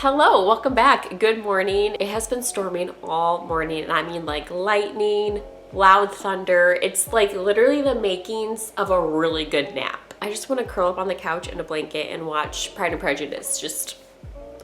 Hello, welcome back. Good morning. It has been storming all morning, and I mean like lightning, loud thunder. It's like literally the makings of a really good nap. I just want to curl up on the couch in a blanket and watch Pride and Prejudice just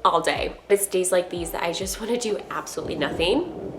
all day. It's days like these that I just want to do absolutely nothing.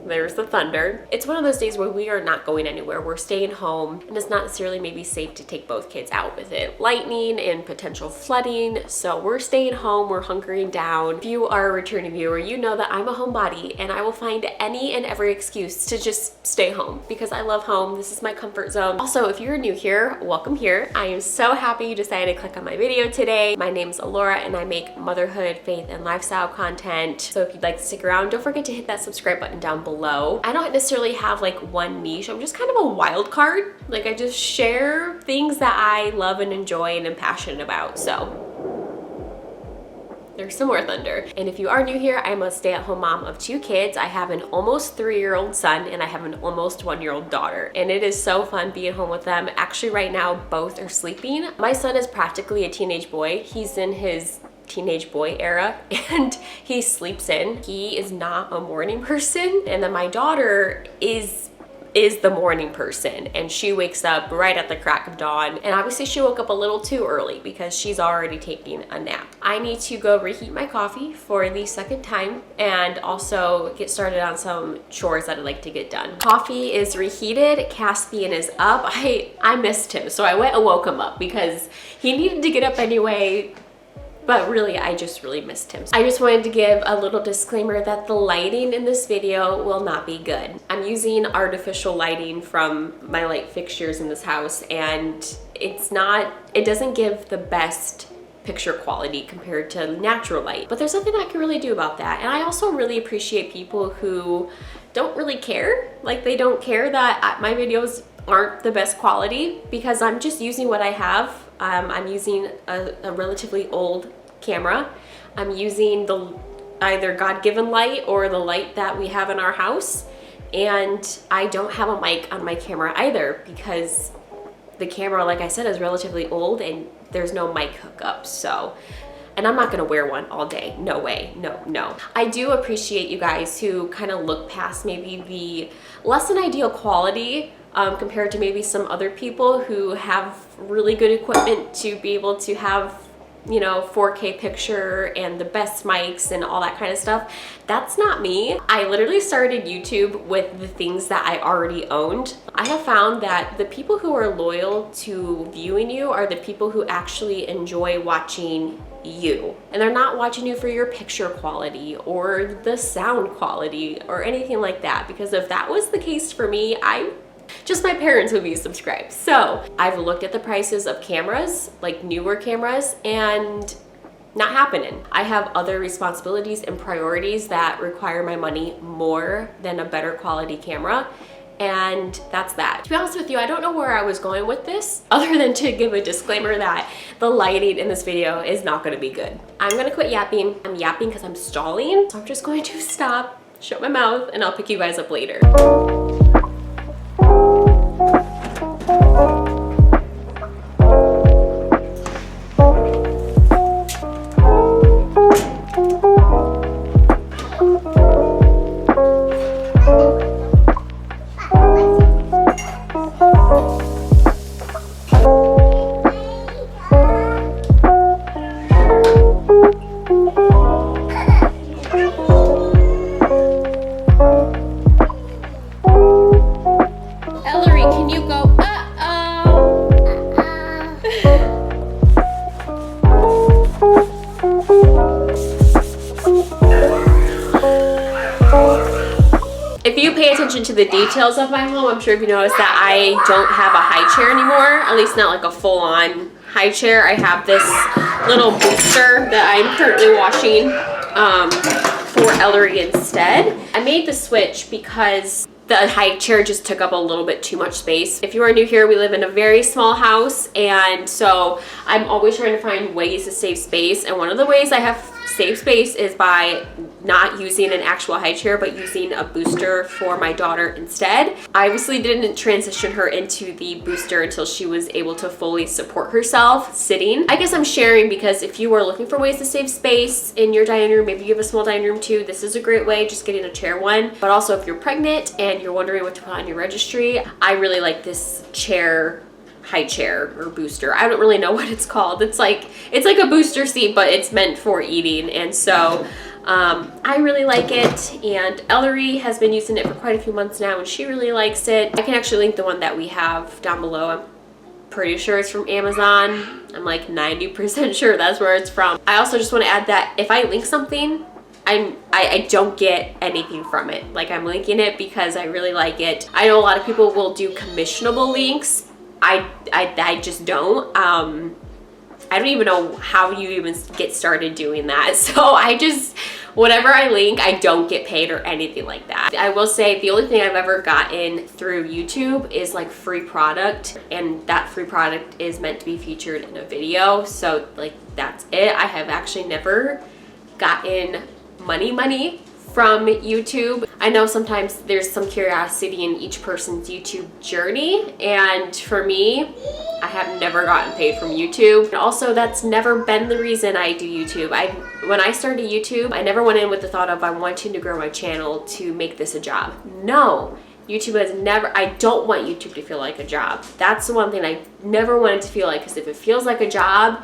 There's the thunder. It's one of those days where we are not going anywhere. We're staying home, and it's not necessarily maybe safe to take both kids out with it. Lightning and potential flooding. So we're staying home, we're hunkering down. If you are a returning viewer, you know that I'm a homebody and I will find any and every excuse to just stay home because I love home. This is my comfort zone. Also, if you're new here, welcome here. I am so happy you decided to click on my video today. My name's Alora and I make motherhood, faith, and lifestyle content. So if you'd like to stick around, don't forget to hit that subscribe button down below. I don't necessarily have like one niche. I'm just kind of a wild card. Like I just share things that I love and enjoy and am passionate about. So there's some more thunder. And if you are new here, I'm a stay-at-home mom of 2 kids. I have an almost 3-year-old son and I have an almost 1-year-old daughter. And it is so fun being home with them. Actually, right now, both are sleeping. My son is practically a teenage boy. He's in his teenage boy era and he sleeps in. He is not a morning person. And then my daughter is the morning person and she wakes up right at the crack of dawn. And obviously she woke up a little too early because she's already taking a nap. I need to go reheat my coffee for the second time and also get started on some chores that I'd like to get done. Coffee is reheated, Caspian is up. I missed him, so I went and woke him up because he needed to get up anyway. But really, I just really missed him. I just wanted to give a little disclaimer that the lighting in this video will not be good. I'm using artificial lighting from my light fixtures in this house, and it doesn't give the best picture quality compared to natural light. But there's nothing I can really do about that. And I also really appreciate people who don't really care. Like they don't care that my videos aren't the best quality because I'm just using what I have. I'm using a relatively old camera. I'm using the either God-given light or the light that we have in our house. And I don't have a mic on my camera either because the camera, like I said, is relatively old and there's no mic hookup. So, and I'm not gonna wear one all day. No way, no. I do appreciate you guys who kind of look past maybe the less than ideal quality compared to maybe some other people who have really good equipment to be able to have, you know, 4K picture and the best mics and all that kind of stuff. That's not me. I literally started YouTube with the things that I already owned. I have found that the people who are loyal to viewing you are the people who actually enjoy watching you. And they're not watching you for your picture quality or the sound quality or anything like that. Because if that was the case for me, just my parents would be subscribed. So I've looked at the prices of cameras, like newer cameras, and not happening. I have other responsibilities and priorities that require my money more than a better quality camera. And that's that. To be honest with you, I don't know where I was going with this other than to give a disclaimer that the lighting in this video is not gonna be good. I'm gonna quit yapping. I'm yapping because I'm stalling. So I'm just going to stop, shut my mouth, and I'll pick you guys up later. If you pay attention to the details of my home, I'm sure if you noticed that I don't have a high chair anymore, at least not like a full-on high chair. I have this little booster that I'm currently washing for Ellery instead. I made the switch because the high chair just took up a little bit too much space. If you are new here, we live in a very small house, and so I'm always trying to find ways to save space, and one of the ways I have save space is by not using an actual high chair, but using a booster for my daughter instead. I obviously didn't transition her into the booster until she was able to fully support herself sitting. I guess I'm sharing because if you are looking for ways to save space in your dining room, maybe you have a small dining room too, this is a great way, just getting a chair one. But also if you're pregnant and you're wondering what to put on your registry, I really like this chair, high chair or booster. I don't really know what it's called. It's like a booster seat, but it's meant for eating. And so I really like it, and Ellery has been using it for quite a few months now and she really likes it. I can actually link the one that we have down below. I'm pretty sure it's from Amazon. I'm like 90% sure that's where it's from. I also just want to add that if I link something, I don't get anything from it. Like, I'm linking it because I really like it. I know a lot of people will do commissionable links. I just don't. I don't even know how you even get started doing that. So whatever I link, I don't get paid or anything like that. I will say the only thing I've ever gotten through YouTube is like free product, and that free product is meant to be featured in a video. So like, that's it. I have actually never gotten money from YouTube. I know sometimes there's some curiosity in each person's YouTube journey, and for me, I have never gotten paid from YouTube. And also, that's never been the reason I do YouTube. When I started YouTube, I never went in with the thought of I'm wanting to grow my channel to make this a job. No. YouTube has never, I don't want YouTube to feel like a job. That's the one thing I never wanted to feel like, because if it feels like a job,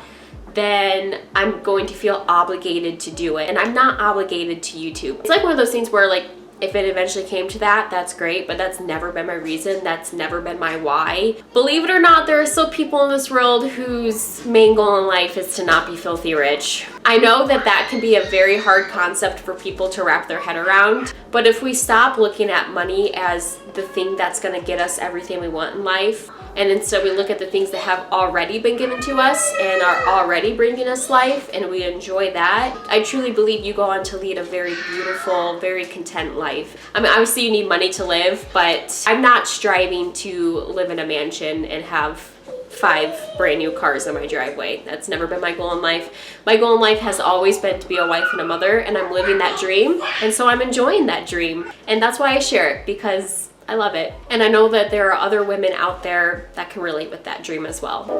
then I'm going to feel obligated to do it. And I'm not obligated to YouTube. It's like one of those things where, like, if it eventually came to that, that's great, but that's never been my reason. That's never been my why. Believe it or not, there are still people in this world whose main goal in life is to not be filthy rich. I know that that can be a very hard concept for people to wrap their head around, but if we stop looking at money as the thing that's gonna get us everything we want in life, and instead we look at the things that have already been given to us and are already bringing us life, and we enjoy that, I truly believe you go on to lead a very beautiful, very content life. I mean, obviously you need money to live, but I'm not striving to live in a mansion and have 5 brand new cars in my driveway. That's never been my goal in life. My goal in life has always been to be a wife and a mother, and I'm living that dream, and so I'm enjoying that dream. And that's why I share it, because I love it. And I know that there are other women out there that can relate with that dream as well.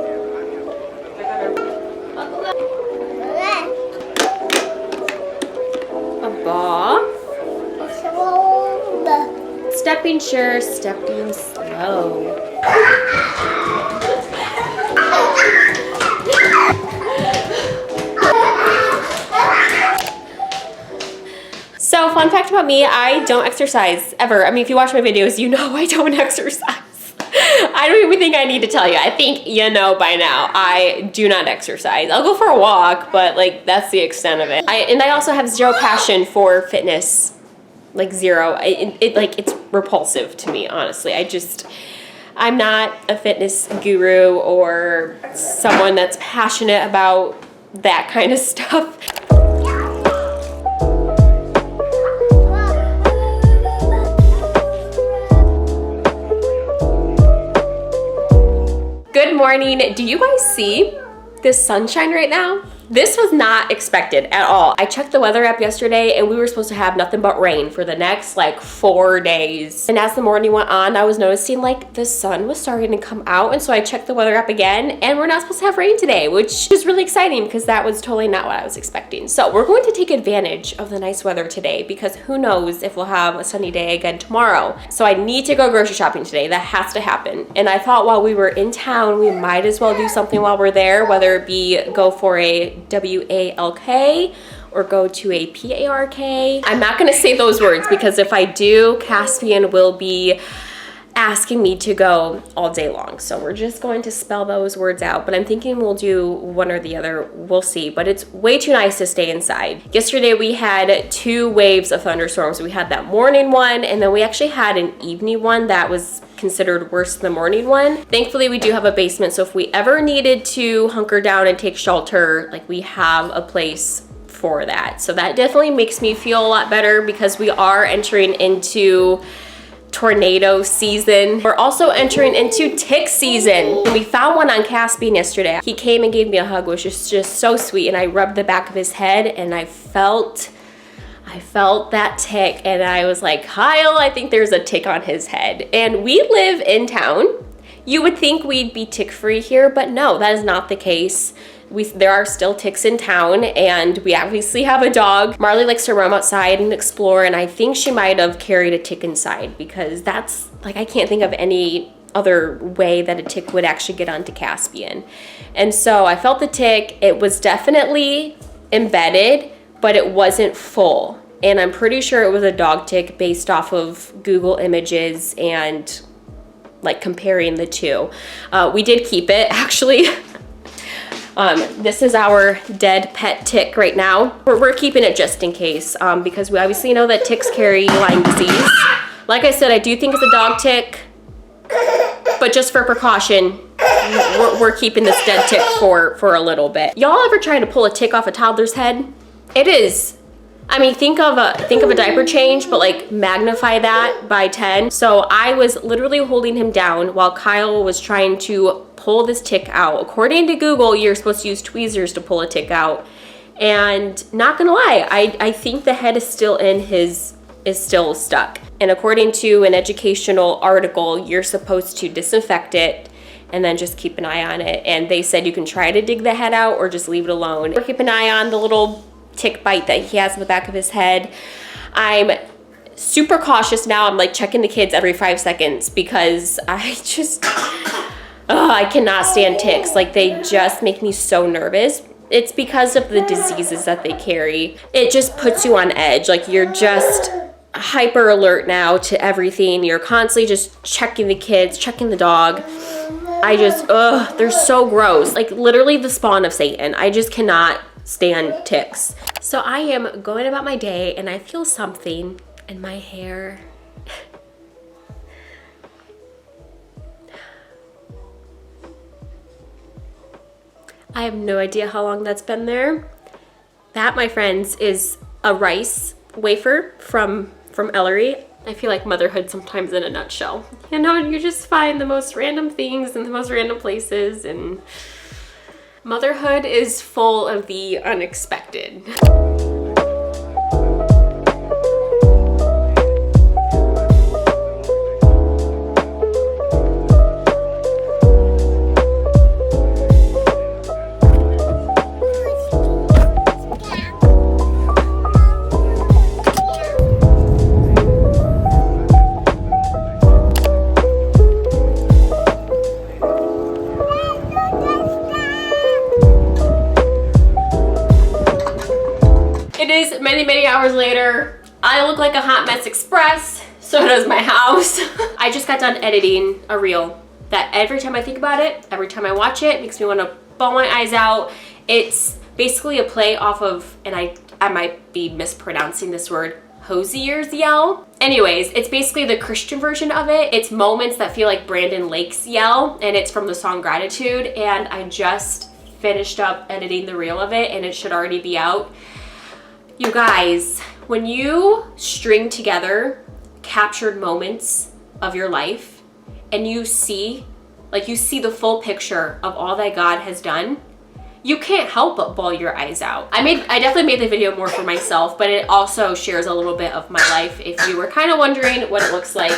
A ball. Stepping sure, stepping slow. So, fun fact about me, I don't exercise ever. I mean, if you watch my videos, you know I don't exercise. I don't even think I need to tell you. I think you know by now. I do not exercise. I'll go for a walk, but like, that's the extent of it. And I also have zero passion for fitness. Like, zero. It's repulsive to me, honestly. I'm not a fitness guru or someone that's passionate about that kind of stuff. Good morning. Do you guys see this sunshine right now? This was not expected at all. I checked the weather app yesterday and we were supposed to have nothing but rain for the next like 4 days. And as the morning went on, I was noticing like the sun was starting to come out. And so I checked the weather app again and we're not supposed to have rain today, which is really exciting because that was totally not what I was expecting. So we're going to take advantage of the nice weather today because who knows if we'll have a sunny day again tomorrow. So I need to go grocery shopping today. That has to happen. And I thought while we were in town, we might as well do something while we're there, whether it be go for a WALK or go to a PARK. I'm not gonna say those words because if I do, Caspian will be asking me to go all day long. So we're just going to spell those words out, but I'm thinking we'll do one or the other. We'll see, but it's way too nice to stay inside. Yesterday we had 2 waves of thunderstorms. We had that morning one, and then we actually had an evening one that was considered worse than the morning one. Thankfully, we do have a basement, so if we ever needed to hunker down and take shelter, like we have a place for that. So that definitely makes me feel a lot better because we are entering into tornado season. We're also entering into tick season. And we found one on Caspian yesterday. He came and gave me a hug, which was just so sweet. And I rubbed the back of his head and I felt that tick and I was like, Kyle, I think there's a tick on his head. And we live in town. You would think we'd be tick free here, but no, that is not the case. There are still ticks in town, and we obviously have a dog. Marley likes to roam outside and explore, and I think she might have carried a tick inside, because that's, like, I can't think of any other way that a tick would actually get onto Caspian. And so I felt the tick. It was definitely embedded, but it wasn't full. And I'm pretty sure it was a dog tick based off of Google images and like comparing the two. We did keep it, actually. This is our dead pet tick right now. We're keeping it just in case, because we obviously know that ticks carry Lyme disease. Like I said, I do think it's a dog tick, but just for precaution, we're keeping this dead tick for a little bit. Y'all ever try to pull a tick off a toddler's head? It is, I mean, think of a diaper change, but like magnify that by 10. So I was literally holding him down while Kyle was trying to pull this tick out. According to Google, you're supposed to use tweezers to pull a tick out. And not gonna lie, I think the head is still stuck. And according to an educational article, you're supposed to disinfect it and then just keep an eye on it. And they said you can try to dig the head out or just leave it alone. Or keep an eye on the little tick bite that he has in the back of his head. I'm super cautious now. I'm like checking the kids every 5 seconds because I cannot stand ticks. Like, they just make me so nervous. It's because of the diseases that they carry. It just puts you on edge. Like, you're just hyper alert now to everything. You're constantly just checking the kids, checking the dog. They're so gross. Like, literally the spawn of Satan. I just cannot stand ticks. So I am going about my day and I feel something in my hair. I have no idea how long that's been there. That, my friends, is a rice wafer from Ellery. I feel like motherhood sometimes in a nutshell. You know, you just find the most random things in the most random places, and motherhood is full of the unexpected. Many hours later, I look like a hot mess express. So does my house. I just got done editing a reel that every time I think about it, every time I watch it, makes me want to bawl my eyes out. It's basically a play off of, and I might be mispronouncing this word, Hosier's yell. Anyways, it's basically the Christian version of it. It's moments that feel like Brandon Lake's yell, and it's from the song Gratitude. And I just finished up editing the reel of it, and it should already be out. You guys, when you string together captured moments of your life and you see the full picture of all that God has done, you can't help but bawl your eyes out. I definitely made the video more for myself, but it also shares a little bit of my life if you were kind of wondering what it looks like.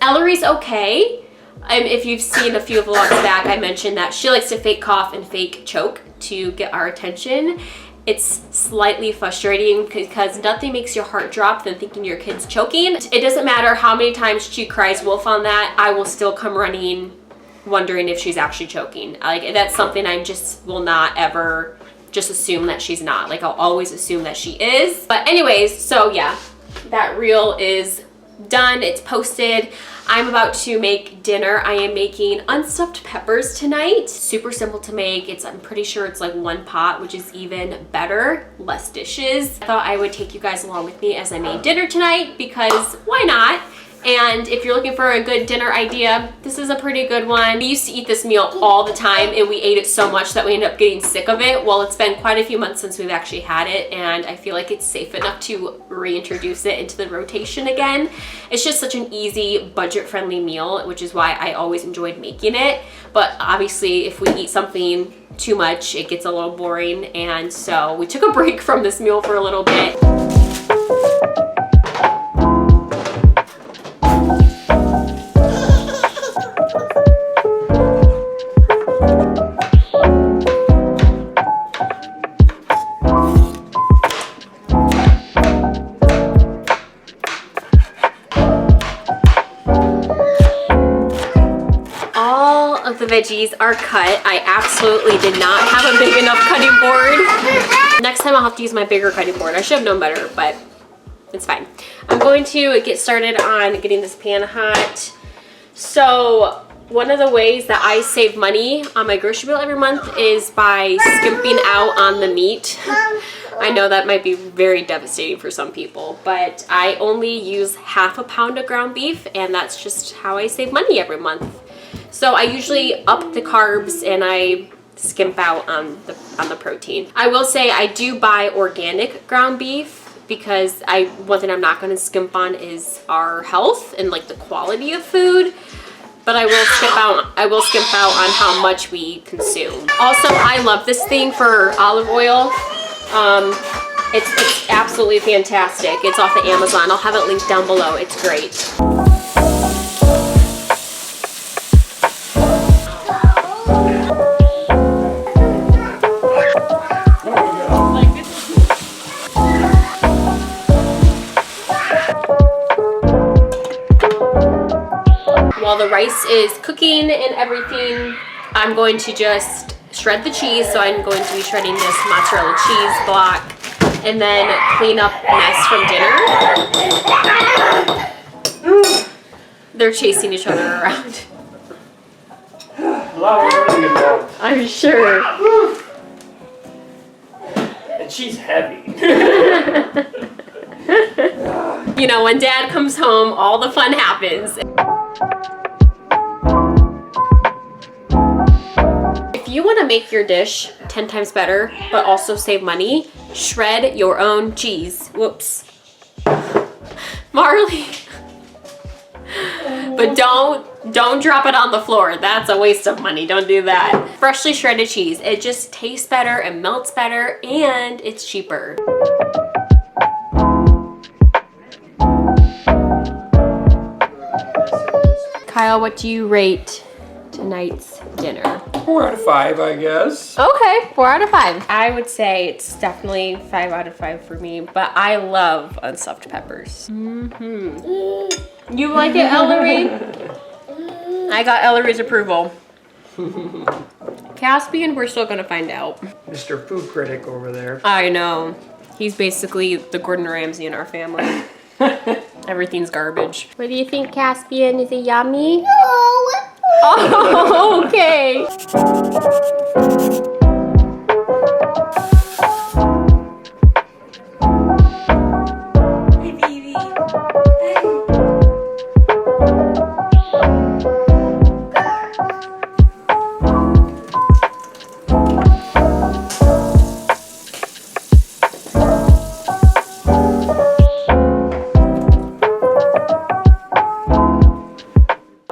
Ellery's okay. If you've seen a few vlogs back, I mentioned that she likes to fake cough and fake choke to get our attention. It's slightly frustrating because nothing makes your heart drop than thinking your kid's choking. It doesn't matter how many times she cries wolf on that, I will still come running wondering if she's actually choking. Like, that's something I just will not ever just assume that she's not. Like, I'll always assume that she is. But anyways, so yeah, that reel is done. It's posted. I'm about to make dinner. I am making unstuffed peppers tonight. Super simple to make. I'm pretty sure it's like one pot, which is even better, less dishes. I thought I would take you guys along with me as I made dinner tonight because why not? And if you're looking for a good dinner idea, this is a pretty good one. We used to eat this meal all the time and we ate it so much that we ended up getting sick of it. Well, it's been quite a few months since we've actually had it, and I feel like it's safe enough to reintroduce it into the rotation again. It's just such an easy, budget-friendly meal, which is why I always enjoyed making it. But obviously, if we eat something too much, it gets a little boring, and so we took a break from this meal for a little bit. The veggies are cut. I absolutely did not have a big enough cutting board. Next time I'll have to use my bigger cutting board. I should have known better, but it's fine. I'm going to get started on getting this pan hot. So one of the ways that I save money on my grocery bill every month is by skimping out on the meat. I know that might be very devastating for some people, but I only use half a pound of ground beef, and that's just how I save money every month. So I usually up the carbs and I skimp out on the protein. I will say I do buy organic ground beef because one thing I'm not going to skimp on is our health and like the quality of food. But I will skimp out on how much we consume. Also, I love this thing for olive oil. It's absolutely fantastic. It's off of Amazon. I'll have it linked down below. It's great. While the rice is cooking and everything, I'm going to just shred the cheese. So I'm going to be shredding this mozzarella cheese block and then clean up mess from dinner. They're chasing each other around. I'm sure. And she's heavy. You know, when Dad comes home, all the fun happens. If you want to make your dish 10 times better, but also save money, shred your own cheese. Whoops. Marley. But don't drop it on the floor. That's a waste of money. Don't do that. Freshly shredded cheese. It just tastes better, it melts better, and it's cheaper. Kyle, what do you rate tonight's dinner? 4 out of 5, I guess. Okay, 4 out of 5. I would say it's definitely 5 out of 5 for me, but I love unstuffed peppers. You like it, Ellery? I got Ellery's approval. Caspian, we're still gonna find out. Mr. Food Critic over there. I know. He's basically the Gordon Ramsay in our family. Everything's garbage. What do you think, Caspian? Is it yummy? No. Oh, okay. Hey, baby. Hey.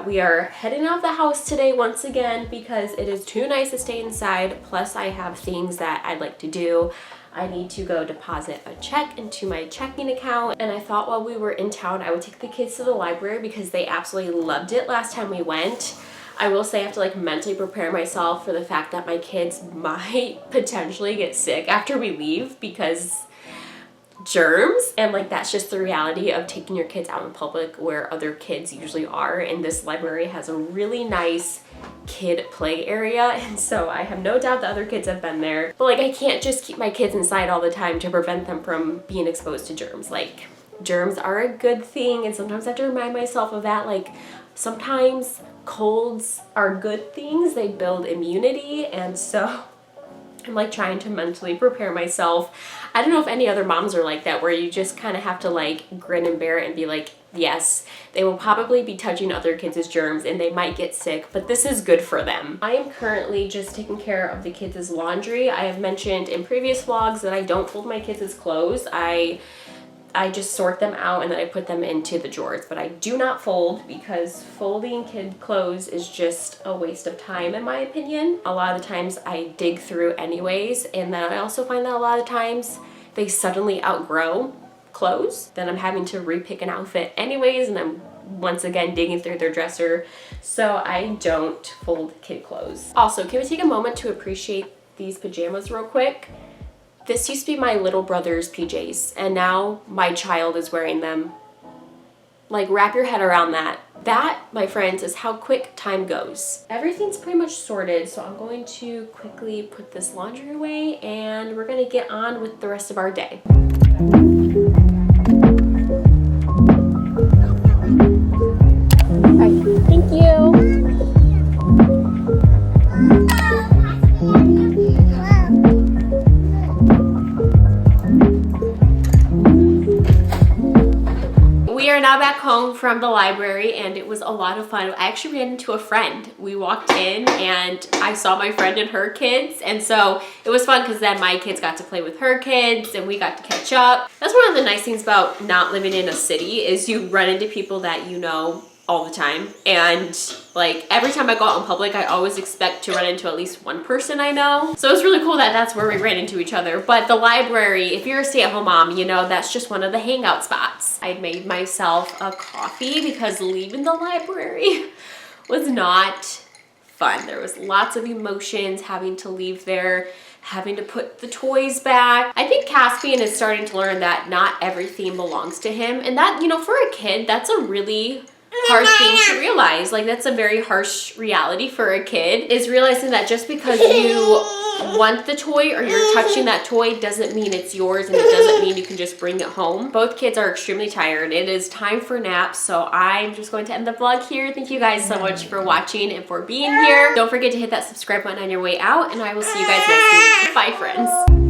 We are heading out of the house today once again because it is too nice to stay inside. Plus I have things that I'd like to do. I need to go deposit a check into my checking account, and I thought while we were in town I would take the kids to the library because they absolutely loved it last time we went. I will say I have to like mentally prepare myself for the fact that my kids might potentially get sick after we leave because germs, and like that's just the reality of taking your kids out in public where other kids usually are. And this library has a really nice kid play area, and so I have no doubt that other kids have been there. But like I can't just keep my kids inside all the time to prevent them from being exposed to germs. Like germs are a good thing, and sometimes I have to remind myself of that. Like sometimes colds are good things, they build immunity, and so I'm like trying to mentally prepare myself. I don't know if any other moms are like that, where you just kind of have to like grin and bear it and be like, yes, they will probably be touching other kids' germs and they might get sick, but this is good for them. I am currently just taking care of the kids' laundry. I have mentioned in previous vlogs that I don't fold my kids' clothes. I just sort them out and then I put them into the drawers, but I do not fold because folding kid clothes is just a waste of time in my opinion. A lot of the times I dig through anyways, and then I also find that a lot of times they suddenly outgrow clothes. Then I'm having to repick an outfit anyways, and I'm once again digging through their dresser. So I don't fold kid clothes. Also, can we take a moment to appreciate these pajamas real quick? This used to be my little brother's PJs, and now my child is wearing them. Like, wrap your head around that. That, my friends, is how quick time goes. Everything's pretty much sorted, so I'm going to quickly put this laundry away, and we're gonna get on with the rest of our day. Alright, thank you. We are now back home from the library and it was a lot of fun. I actually ran into a friend. We walked in and I saw my friend and her kids, and so it was fun because then my kids got to play with her kids and we got to catch up. That's one of the nice things about not living in a city is you run into people that you know all the time, and like every time I go out in public I always expect to run into at least one person I know. So it's really cool that that's where we ran into each other. But the library, if you're a stay-at-home mom, you know that's just one of the hangout spots. I made myself a coffee because leaving the library was not fun. There was lots of emotions having to leave there, having to put the toys back. I think Caspian is starting to learn that not everything belongs to him, and that, you know, for a kid that's a really hard thing to realize. Like, that's a very harsh reality for a kid, is realizing that just because you want the toy or you're touching that toy doesn't mean it's yours, and it doesn't mean you can just bring it home. Both kids are extremely tired. It is time for naps, so I'm just going to end the vlog here. Thank you guys so much for watching and for being here. Don't forget to hit that subscribe button on your way out, and I will see you guys next week. Bye, friends.